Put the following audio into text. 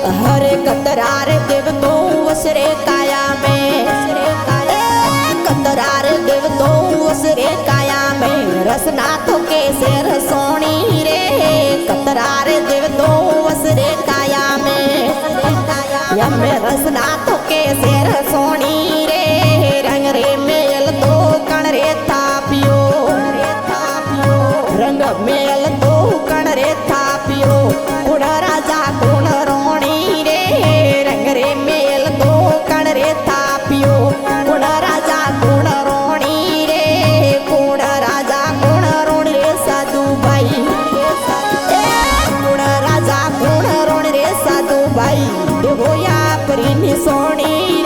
हरे कतरार देव तो उसरे काया में कतरार देव तो उसरे काया में रसना तो कैसे रसोणी रे कतरार देव तो उसरे काया में यमे रसना तो कैसे रसोणी रे रंग रे मेल तो कण रे थापियो रंग मेल तो कण रे थापियो कुण राजा कुण रोणी रे रंग रे मेल तो कण रे थापियो कुण राजा कुण रोणी रे कुण राजा कुण रोणी रे साधु भाई कुण राजा कुण रोणी रे साधु भाई होया परी सोणी